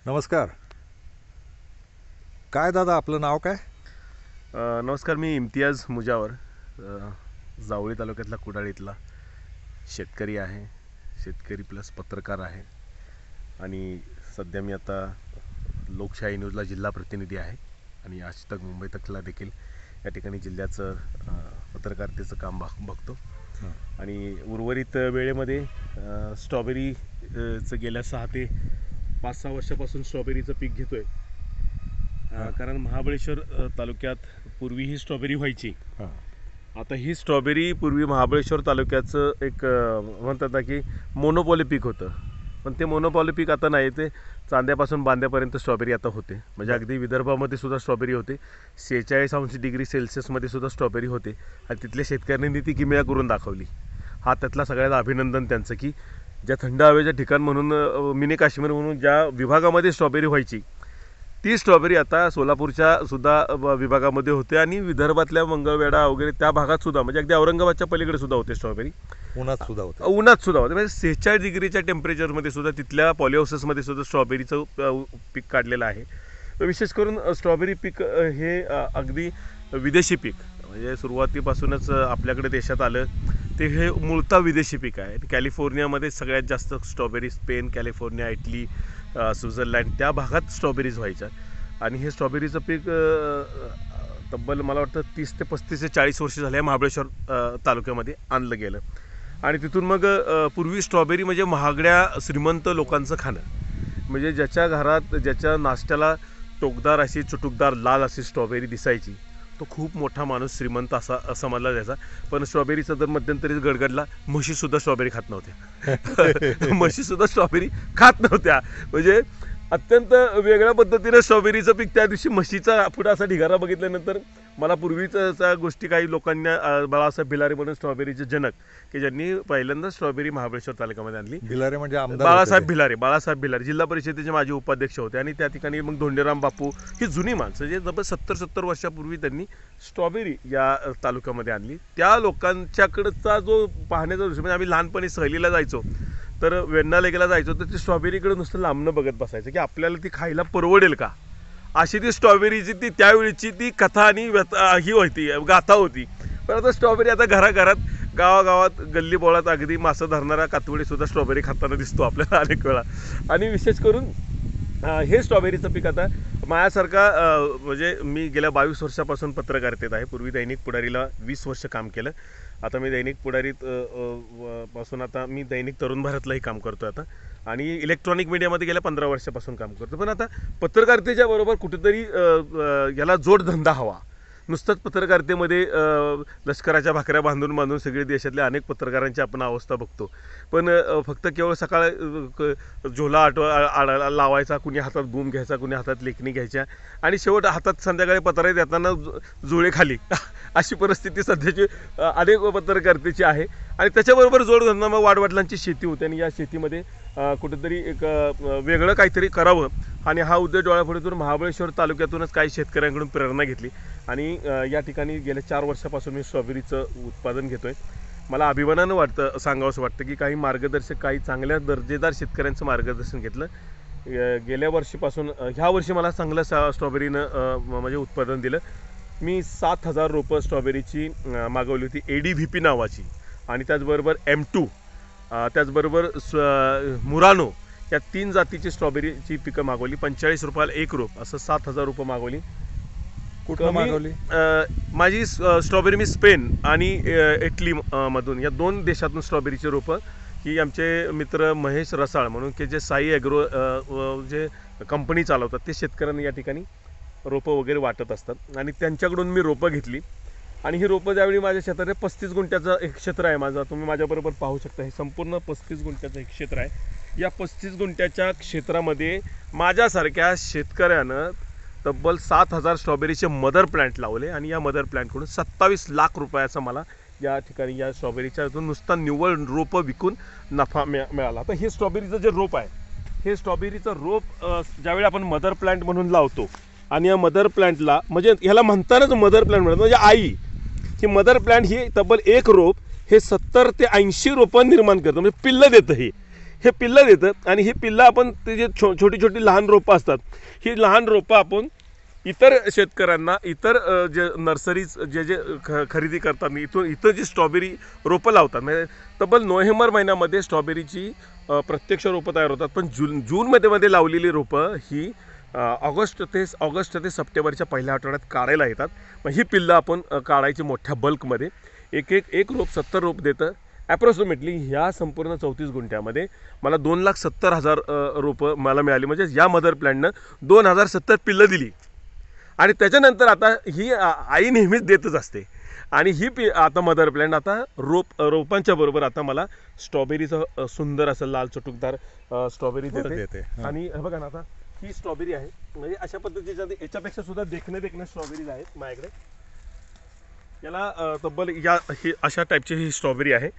नमस्कार. काय दादा आपलं नाव काय? नमस्कार, मी इम्तियाज मुजावर, जावळी तालुक्यातला कुडाळ इथला शेतकरी आहे. शेतकरी प्लस पत्रकार आहे आणि सध्या मी आता लोकशाही न्यूजला जिल्हा प्रतिनिधी आहे आणि आज तक मुंबई तकला देखील या ठिकाणी जिल्ह्याचं पत्रकारितेचं काम बघतो. आणि उर्वरित वेळेमध्ये स्ट्रॉबेरीचं गेल्या 6 ते 5-6 वर्षापासून स्ट्रॉबेरीचं पीक घेतोय. कारण महाबळेश्वर तालुक्यात पूर्वी ही स्ट्रॉबेरी व्हायची. आता ही स्ट्रॉबेरी पूर्वी महाबळेश्वर तालुक्याचं एक म्हणतात ना की मोनोपॉली पीक होतं, पण ते मोनोपॉली पीक आता नाही. ते चांद्यापासून बांद्यापर्यंत स्ट्रॉबेरी आता होते. म्हणजे अगदी विदर्भामध्ये सुद्धा स्ट्रॉबेरी होते. 46 डिग्री सेल्सिअसमध्ये सुद्धा स्ट्रॉबेरी होते आणि तिथल्या शेतकऱ्यांनी ती किमया करून दाखवली. हा त्यातला सगळ्यात अभिनंदन त्यांचं की ज्या थंड हवेचं ठिकाण म्हणून मिनी काश्मीर म्हणून ज्या विभागामध्ये स्ट्रॉबेरी व्हायची ती स्ट्रॉबेरी आता सोलापूरच्या सुद्धा विभागामध्ये होते आणि विदर्भातल्या मंगळवेढा वगैरे त्या भागात सुद्धा, म्हणजे अगदी औरंगाबादच्या पलीकडे सुद्धा होते स्ट्रॉबेरी. उन्हात सुद्धा होते. म्हणजे 46 डिग्रीच्या टेम्परेचरमध्ये सुद्धा तिथल्या पॉलिहाऊसेसमध्ये सुद्धा स्ट्रॉबेरीचं पीक काढलेलं आहे. विशेष करून स्ट्रॉबेरी पीक हे अगदी विदेशी पीक, म्हणजे सुरुवातीपासूनच आपल्याकडे देशात आलं ते हे मूळतः विदेशी पीक आहे. कॅलिफोर्नियामध्ये सगळ्यात जास्त strawberry, Spain, California, Italy, Switzerland त्या भागात स्ट्रॉबेरीज व्हायच्या. आणि हे स्ट्रॉबेरीचं पीक तब्बल मला वाटतं 30 ते 35 ते 40 वर्ष झाले महाबळेश्वर तालुक्यामध्ये आणलं गेलं. आणि तिथून मग पूर्वी स्ट्रॉबेरी म्हणजे महागड्या श्रीमंत लोकांचं खाणं, म्हणजे ज्याच्या घरात ज्याच्या नाश्त्याला टोकदार अशी चुटुकदार लाल अशी स्ट्रॉबेरी दिसायची तो खूप मोठा माणूस श्रीमंत असा समजला जायचा. पण स्ट्रॉबेरीचा दर मध्यंतरी गडगडला. म्हशीसुद्धा स्ट्रॉबेरी खात नव्हत्या. म्हशीसुद्धा स्ट्रॉबेरी खात नव्हत्या. म्हणजे अत्यंत वेगळ्या पद्धतीने स्ट्रॉबेरीचं पीक त्या दिवशी म्हशीचा पुढे असा ढिगारा बघितल्यानंतर मला पूर्वीच्या गोष्टी काही लोकांना बाळासाहेब भिलारे म्हणून स्ट्रॉबेरीचे जनक की ज्यांनी पहिल्यांदा स्ट्रॉबेरी महाबळेश्वर तालुक्यामध्ये आणली. भिलारे म्हणजे आमदार बाळासाहेब भिलारे जिल्हा परिषदेचे माजी उपाध्यक्ष होते. आणि त्या ठिकाणी मग धोंडेराम बापू ही जुनी माणसं जे जवळ 70 वर्षापूर्वी त्यांनी स्ट्रॉबेरी या तालुक्यामध्ये आणली. त्या लोकांच्याकडचा जो पाहण्याचा दृश्य, म्हणजे आम्ही लहानपणी सहलीला जायचो तर वेण्णा लेकला जायचो तर ती स्ट्रॉबेरीकडे नुसतं लांबणं बघत बसायचं की आपल्याला ती खायला परवडेल का, अशी ती स्ट्रॉबेरीची ती त्यावेळीची ती कथा आणि ही होती, गाथा होती. पण आता स्ट्रॉबेरी आता घराघरात, गावागावात, गल्ली बोळात अगदी मासं धरणारा कातवडीसुद्धा स्ट्रॉबेरी खाताना दिसतो आपल्याला अनेक वेळा. आणि विशेष करून हे स्ट्रॉबेरीचं पीक आता माझ्यासारखा, म्हणजे मी गेल्या 22 वर्षापासून पत्रकारितेत आहे. पूर्वी दैनिक पुढारीला 20 वर्ष काम केलं. आता मी दैनिक पुढारीत पासून आता मी दैनिक तरुण भारतलाही काम करतो आता, आणि इलेक्ट्रॉनिक मीडियामध्ये गेल्या 15 वर्षापासून काम करतो. पण आता पत्रकारितेच्या बरोबर कुठेतरी याला जोडधंदा हवा. नुसतंच पत्रकारितेमध्ये लष्कराच्या भाकऱ्या बांधून बांधून सगळे देशातल्या अनेक पत्रकारांची आपण अवस्था बघतो. पण फक्त केवळ सकाळ झोला लावायचा, कुणी हातात बूम घ्यायचा, कुणी हातात लेखणी घ्यायच्या आणि शेवट हातात संध्याकाळी पत्र देताना जुळे खाली अशी परिस्थिती सध्याची अनेक पत्रकारितेची आहे. आणि त्याच्याबरोबर जोडधंदा मग वाडवडिलांची शेती होते आणि या शेतीमध्ये कुठेतरी एक वेगळं काहीतरी करावं आणि हा उद्योग डोळ्यापुढे महाबळेश्वर तालुक्यातूनच काही शेतकऱ्यांकडून प्रेरणा घेतली. आणि या ठिकाणी गेल्या 4 वर्षापासून मी स्ट्रॉबेरीचं उत्पादन घेतोय. मला अभिमानानं सांगावंसं वाटतं की काही मार्गदर्शक, काही चांगल्या दर्जेदार शेतकऱ्यांचं मार्गदर्शन घेतलं. गेल्या वर्षीपासून ह्या वर्षी मला चांगलं स्ट्रॉबेरीनं म्हणजे उत्पादन दिलं. मी 7,000 रोपं स्ट्रॉबेरीची मागवली होती, ADVP नावाची, आणि त्याचबरोबर M2, त्याचबरोबर मुरानो, या 3 जातीची स्ट्रॉबेरीची पिकं मागवली. 45 रुपयाला 1 रोप, असं 7,000 रोपं मागवली. कुठं मागवली? माझी स्ट्रॉबेरी मी स्पेन आणि इटली मधून, या 2 देशातून स्ट्रॉबेरीची रोपं ही आमचे मित्र महेश रसाळ म्हणून की जे साई ॲग्रो जे कंपनी चालवतात ते शेतकऱ्यांना या ठिकाणी रोपं वगैरे वाटत असतात आणि त्यांच्याकडून मी रोपं घेतली. आणि ही रोपं ज्यावेळी माझ्या शेतात 35 गुंठ्याचं एक क्षेत्र आहे माझं, तुम्ही माझ्याबरोबर पाहू शकता. हे संपूर्ण 35 गुंठ्याचं एक क्षेत्र आहे. या 35 गुंठ्याच्या क्षेत्रामध्ये माझ्यासारख्या शेतकऱ्यानं तब्बल 7,000 स्ट्रॉबेरीचे मदर प्लांट लावले आणि या मदर प्लांटकडून 27 लाख रुपयाचा मला या ठिकाणी या स्ट्रॉबेरीच्या नुसता निव्वळ रोपं विकून नफा मिळाला. तर हे स्ट्रॉबेरीचं जे रोप आहे, हे स्ट्रॉबेरीचं रोप ज्यावेळी आपण मदर प्लांट म्हणून लावतो आणि या मदर प्लांटला, म्हणजे ह्याला म्हणतानाच मदर प्लांट म्हणतात, म्हणजे आई, ही मदर प्लांट ही तब्बल 1 रोप हे 70 ते 80 रोपं निर्माण करतं, म्हणजे पिल्लं देतं. हे पिल्लं देतं आणि ही पिल्लं आपण ते जे छोटी छोटी लहान रोपं असतात, ही लहान रोपं आपण इतर शेतकऱ्यांना, इतर जे नर्सरीज जे खरेदी करतात, इथं जी स्ट्रॉबेरी रोपं लावतात, म्हणजे तब्बल नोव्हेंबर महिन्यामध्ये स्ट्रॉबेरीची प्रत्यक्ष रोपं तयार होतात. पण जूनमध्ये लावलेली रोपं ही ऑगस्ट ते सप्टेंबरच्या पहिल्या आठवड्यात काढायला येतात. मग ही पिल्लं आपण काढायची मोठ्या बल्कमध्ये. एक रोप 70 रोप देतं ॲप्रॉक्सिमेटली. ह्या संपूर्ण 34 गुंठ्यामध्ये मला 2,70,000 रोपं मला मिळाली. म्हणजे या मदर प्लॅन्टनं 2,070 पिल्लं दिली. आणि त्याच्यानंतर आता ही आई नेहमीच देतच असते. आणि ही आता मदर प्लॅन्ट आता रोपांच्या बरोबर आता मला स्ट्रॉबेरीचं सुंदर असं लाल चटुकदार स्ट्रॉबेरी देते. आणि हे बघा ना, आता ही स्ट्रॉबेरी आहे, म्हणजे अशा पद्धतीच्या याच्यापेक्षा सुद्धा देखणे स्ट्रॉबेरीज आहेत माझ्याकडे. याला तब्बल ही अशा टाईपची ही स्ट्रॉबेरी आहे.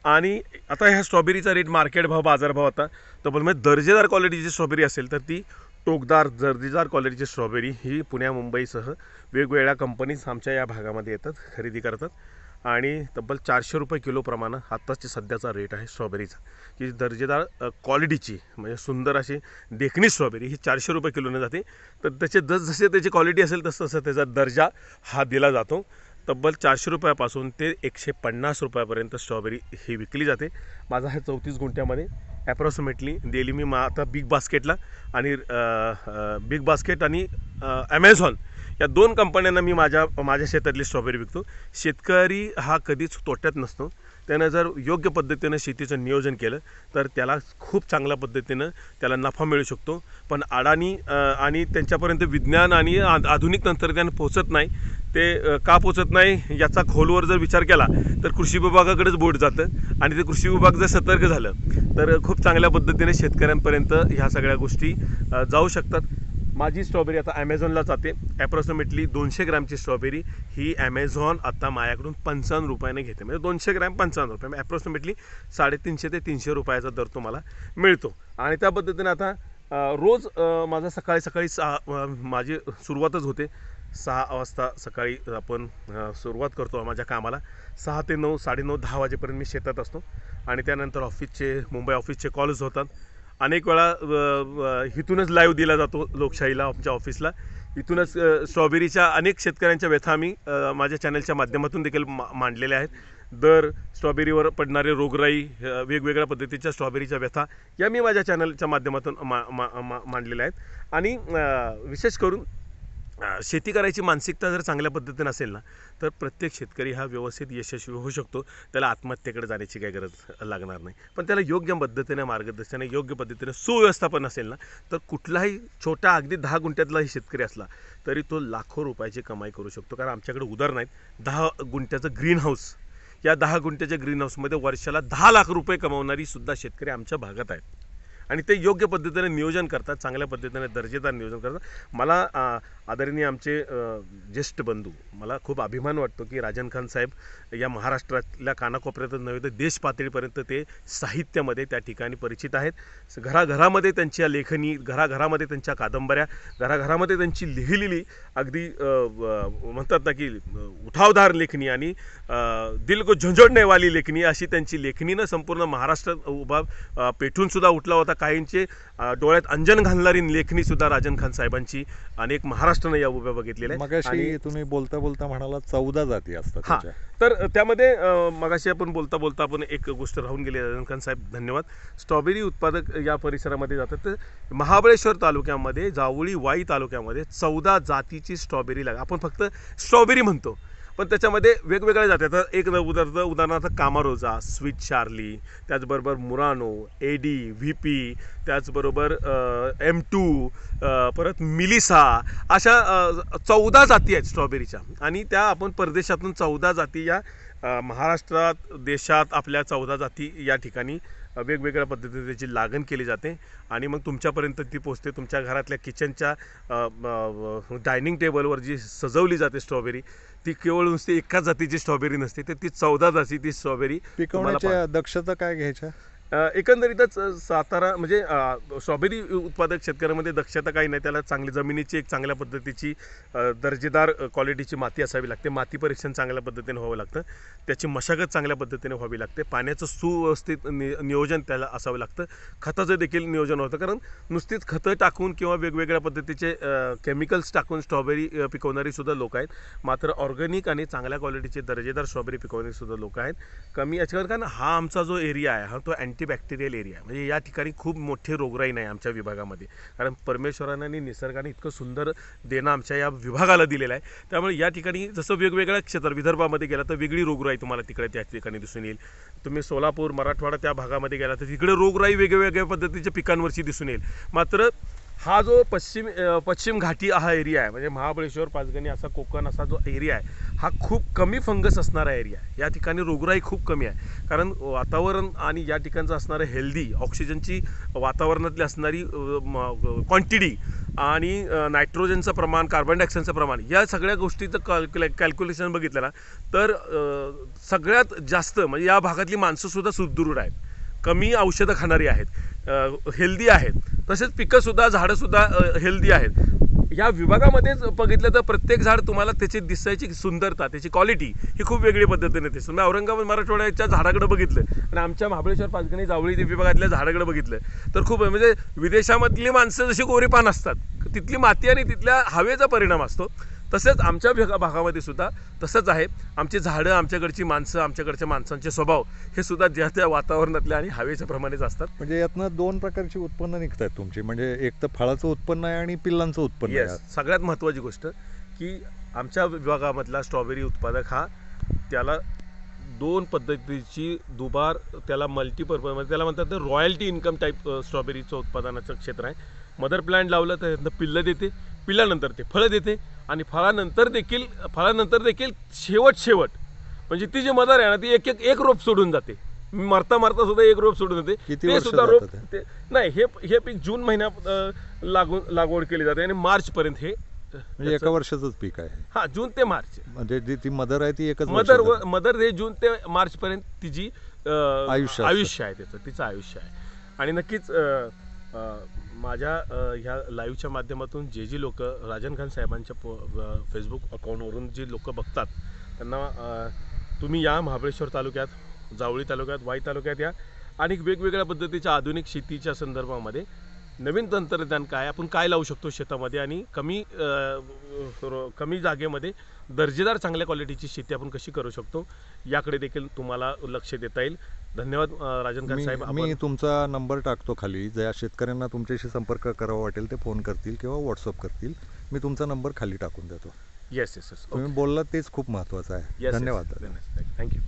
आणि आता ह्या स्ट्रॉबेरीचा रेट मार्केट भाव, बाजारभाव आता तब्बल म्हणजे दर्जेदार क्वालिटीची स्ट्रॉबेरी असेल तर ती टोकदार दर्जेदार क्वालिटीची स्ट्रॉबेरी ही पुण्या मुंबईसह वेगवेगळ्या कंपनीज आमच्या या भागामध्ये येतात, खरेदी करतात. आणि तब्बल 400 रुपये किलोप्रमाणे आत्ताची सध्याचा रेट आहे स्ट्रॉबेरीचा, की दर्जेदार क्वालिटीची म्हणजे सुंदर अशी देखणी स्ट्रॉबेरी ही 400 रुपये किलोने जाते. तर त्याचे जसे त्याची क्वालिटी असेल तसं त्याचा दर्जा हा दिला जातो. तब्बल 400 रुपयापासून ते 150 रुपयापर्यंत स्ट्रॉबेरी ही विकली जाते. माझा ह्या 34 गुंठ्यामध्ये ॲप्रॉक्सिमेटली डेली मी आता बिग बास्केटला आणि बिग बास्केट आणि ॲमेझॉन या 2 कंपन्यांना मी माझ्या शेतातली स्ट्रॉबेरी विकतो. शेतकरी हा कधीच तोट्यात नसतो. त्यानं जर योग्य पद्धतीनं शेतीचं नियोजन केलं तर त्याला खूप चांगल्या पद्धतीनं त्याला नफा मिळू शकतो. पण अडाणी आणि त्यांच्यापर्यंत विज्ञान आणि आधुनिक तंत्रज्ञान पोचत नाही. ते का पोचत नाही याचा खोलवर जर विचार केला तर कृषी विभागाकडेच बोट जातं. आणि ते कृषी विभाग जर सतर्क झालं तर खूप चांगल्या पद्धतीने शेतकऱ्यांपर्यंत ह्या सगळ्या गोष्टी जाऊ शकतात. माझी स्ट्रॉबेरी आता ॲमेझॉनला जाते. ॲप्रॉक्सिमेटली 200 ग्रॅमची स्ट्रॉबेरी ही ॲमेझॉन आता माझ्याकडून 55 रुपयाने घेते. म्हणजे 200 ग्रॅम 55 रुपये, म्हणजे ॲप्रॉक्सिमेटली 350 ते 300 रुपयाचा दर तुम्हाला मिळतो. आणि त्या पद्धतीने आता रोज माझा सकाळी माझी सुरुवातच होते 6 वाजता. सकाळी आपण सुरुवात करतो माझ्या कामाला. 6 ते 9, 9:30, 10 वाजेपर्यंत मी शेतात असतो. आणि त्यानंतर मुंबई ऑफिसचे कॉल्स होतात. अनेक वेळा इथूनच लाईव्ह दिला जातो लोकशाहीला, आमच्या ऑफिसला. इथूनच स्ट्रॉबेरीच्या अनेक शेतकऱ्यांच्या व्यथा मी माझ्या चॅनलच्या माध्यमातून देखील मांडलेल्या आहेत. दर, स्ट्रॉबेरीवर पडणारे रोगराई, वेगवेगळ्या पद्धतीच्या स्ट्रॉबेरीच्या व्यथा या मी माझ्या चॅनलच्या माध्यमातून मांडलेल्या आहेत. आणि विशेष करून शेती करायची मानसिकता जर चांगल्या पद्धतीने असेल ना तर प्रत्येक शेतकरी हा व्यवस्थित यशस्वी होऊ शकतो. त्याला आत्महत्येकडे जाण्याची काही गरज लागणार नाही. पण त्याला योग्य पद्धतीने मार्गदर्शन, योग्य पद्धतीने सुव्यवस्थापन असेल ना तर कुठलाही छोटा अगदी 10 गुंठ्यातलाही शेतकरी असला तरी तो लाखो रुपयाची कमाई करू शकतो. कारण आमच्याकडे उदाहरण आहेत. 10 गुंठ्याचं ग्रीन हाऊस, या 10 गुंठ्याच्या ग्रीन हाऊसमध्ये वर्षाला 10 लाख रुपये कमावणारी सुद्धा शेतकरी आमच्या भागात आहेत. आणि ते योग्य पद्धतीने नियोजन करतात, चांगल्या पद्धतीने दर्जेदार नियोजन करतात. मला आदरणीय आमचे ज्येष्ठ बंधू, मला खूप अभिमान वाटतो की राजन खान साहेब या महाराष्ट्रातल्या कानाकोपऱ्यातच नव्हे तर देश पातळीपर्यंत ते साहित्यामध्ये त्या ठिकाणी परिचित आहेत. घराघरामध्ये त्यांच्या लेखनी, घराघरामध्ये त्यांच्या कादंबऱ्या, घराघरामध्ये त्यांची लिहिलेली अगदी म्हणतात ना की उठावदार लेखणी आणि दिल को झंझोडणेवाली लेखणी अशी त्यांची लेखनीनं संपूर्ण महाराष्ट्रात उभा पेटूनसुद्धा उठला होता. काहींचे डोळ्यात अंजन घालणारी लेखणीसुद्धा राजन खान साहेबांची अनेक महाराष्ट्रानं या उभ्या बघितलेल्या आहेत. आणि तुम्ही बोलता बोलता म्हणाला 14 जाती असतात. हां, तर त्यामध्ये मगाशी आपण बोलता आपण एक गोष्ट राहून गेली. राजन खान साहेब धन्यवाद. स्ट्रॉबेरी उत्पादक या परिसरामध्ये जातात. तर महाबळेश्वर तालुक्यामध्ये, जावळी वाई तालुक्यामध्ये 14 जातीची स्ट्रॉबेरी आपण फक्त स्ट्रॉबेरी म्हणतो पण त्याच्यामध्ये वेगवेगळ्या जाती. आता एक उदाहरणार्थ कामारोजा, स्वीट चार्ली, त्याचबरोबर मुरानो, एडी, व्हीपी, त्याचबरोबर M2, परत मिलिसा, अशा 14 जाती आहेत स्ट्रॉबेरीच्या. आणि त्या आपण परदेशातून 14 जाती या महाराष्ट्रात, देशात आपल्या 14 जाती या ठिकाणी वेगवेगळ्या पद्धतीने त्याची लागण केली जाते. आणि मग तुमच्यापर्यंत ती पोचते. तुमच्या घरातल्या किचनच्या डायनिंग टेबलवर जी सजवली जाते स्ट्रॉबेरी, ती केवळ नुसती एकाच जातीची स्ट्रॉबेरी नसते, तर ती 14 जातीची स्ट्रॉबेरी. पिकवण्याच्या दक्षता काय घ्यायच्या? एकंदरीतच सातारा म्हणजे स्ट्रॉबेरी उत्पादक शेतकऱ्यांमध्ये दक्षता काही नाही. त्याला चांगली जमिनीची एक चांगल्या पद्धतीची दर्जेदार क्वालिटीची माती असावी लागते. माती परीक्षण चांगल्या पद्धतीने व्हावं लागतं. त्याची मशागत चांगल्या पद्धतीने व्हावी लागते. पाण्याचं सुव्यवस्थित नियोजन त्याला असावं लागतं. खताचं देखील नियोजन होतं, कारण नुसतीच खतं टाकून किंवा वेगवेगळ्या पद्धतीचे केमिकल्स टाकून स्ट्रॉबेरी पिकवणारी सुद्धा लोक आहेत. मात्र ऑर्गॅनिक आणि चांगल्या क्वालिटीचे दर्जेदार स्ट्रॉबेरी पिकवणारी सुद्धा लोक आहेत कमी याच्यावर. कारण हा आमचा जो एरिया आहे हा तो अँटीबॅक्टेरियल एरिया आहे. म्हणजे या ठिकाणी खूप मोठी रोगराई नाही आमच्या विभागामध्ये, कारण परमेश्वराने आणि निसर्गाने इतकं सुंदर देणं आमच्या या विभागाला दिलेलं आहे. त्यामुळे या ठिकाणी जसं वेगवेगळ्या क्षेत्र विदर्भामध्ये गेला तर वेगळी रोगराई तुम्हाला तिकडे त्या ठिकाणी दिसून येईल. तुम्ही सोलापूर मराठवाडा त्या भागामध्ये गेला तर तिकडे रोगराई वेगवेगळ्या पद्धतीच्या पिकांवरची दिसून येईल. मात्र हा जो पश्चिम घाटी हा एरिया आहे, म्हणजे महाबळेश्वर, पाचगणी असा कोकण असा जो एरिया आहे हा खूप कमी फंगस असणारा एरिया आहे. या ठिकाणी रोगराई खूप कमी आहे, कारण वातावरण आणि या ठिकाणचं असणारं हेल्दी ऑक्सिजनची वातावरणातली असणारी क्वांटिटी आणि नायट्रोजनचं प्रमाण, कार्बन डायऑक्साईडचं प्रमाण, या सगळ्या गोष्टीचं कॅल्क्युलेशन बघितलं ना तर सगळ्यात जास्त म्हणजे या भागातली माणसंसुद्धा सुदृढ आहेत, कमी औषधं खाणारी आहेत, हेल्दी आहेत. तसेच पिकंसुद्धा झाडंसुद्धा हेल्दी आहेत. या विभागामध्येच बघितलं तर प्रत्येक झाड तुम्हाला त्याची दिसायची सुंदरता, त्याची क्वालिटी ही खूप वेगळी पद्धतीने दिसते. तुम्ही औरंगाबाद मराठवाड्याच्या झाडाकडे बघितलं आणि आमच्या महाबळेश्वर, पाचगणी, जावळी विभागातल्या झाडाकडे बघितलं तर खूप म्हणजे विदेशामधली माणसं जशी गोरीपान असतात, तिथली माती आणि तिथल्या हवेचा परिणाम असतो, तसेच आमच्या भागामध्ये सुद्धा तसंच आहे. आमची झाडं, आमच्याकडची माणसं, आमच्याकडच्या माणसांचे स्वभाव हे सुद्धा ज्या त्या वातावरणातल्या आणि हवेच्या प्रमाणेच असतात. म्हणजे यातनं दोन प्रकारची उत्पन्न निघतात तुमची, म्हणजे एक तर फळाचं उत्पन्न आहे आणि पिल्लांचं उत्पन्न आहे. सगळ्यात महत्त्वाची गोष्ट की आमच्या विभागामधला स्ट्रॉबेरी उत्पादक हा त्याला दोन पद्धतीची दुबार, त्याला मल्टीपर्पज, त्याला म्हणतात तर रॉयल्टी इन्कम टाईप स्ट्रॉबेरीचं उत्पादनाचं क्षेत्र आहे. मदर प्लांट लावलं तर त्यातनं पिल्लं देते, पिल्ल्यानंतर ते फळं देते आणि फळानंतर देखील शेवट म्हणजे ती जी मदर आहे ना ती एक रोप सोडून जाते. मरता सुद्धा एक रोप सोडून जाते. ते सुद्धा रोप नाही, हे पीक जून महिन्यात लागवड केली जाते आणि मार्च पर्यंत हे म्हणजे एका वर्षाचंच पीक आहे. हा, जून ते मार्च. म्हणजे जी ती मदर आहे ती एकच मदर हे जून ते मार्च पर्यंत तिची आयुष्य आहे, तिचं आयुष्य आहे. आणि नक्कीच माझ्या ह्या लाईव्हच्या माध्यमातून जे लोक राजन खान साहेबांच्या फेसबुक अकाउंटवरून जी लोक बघतात त्यांना तुम्ही या महाबळेश्वर तालुक्यात, जावळी तालुक्यात, वाई तालुक्यात या आणि वेगवेगळ्या पद्धतीच्या आधुनिक शेतीच्या संदर्भामध्ये नवीन तंत्रज्ञान काय, आपण काय लावू शकतो शेतामध्ये आणि कमी जागेमध्ये दर्जेदार चांगल्या क्वालिटीची शेती आपण कशी करू शकतो याकडे देखील तुम्हाला लक्ष देता येईल. धन्यवाद राजन खान साहेब. मी तुमचा नंबर टाकतो खाली, ज्या शेतकऱ्यांना तुमच्याशी संपर्क करावा वाटेल ते फोन करतील किंवा व्हॉट्सअप करतील. मी तुमचा नंबर खाली टाकून देतो. येस. तुम्ही बोललात तेच खूप महत्त्वाचं आहे. धन्यवाद. थँक्यू.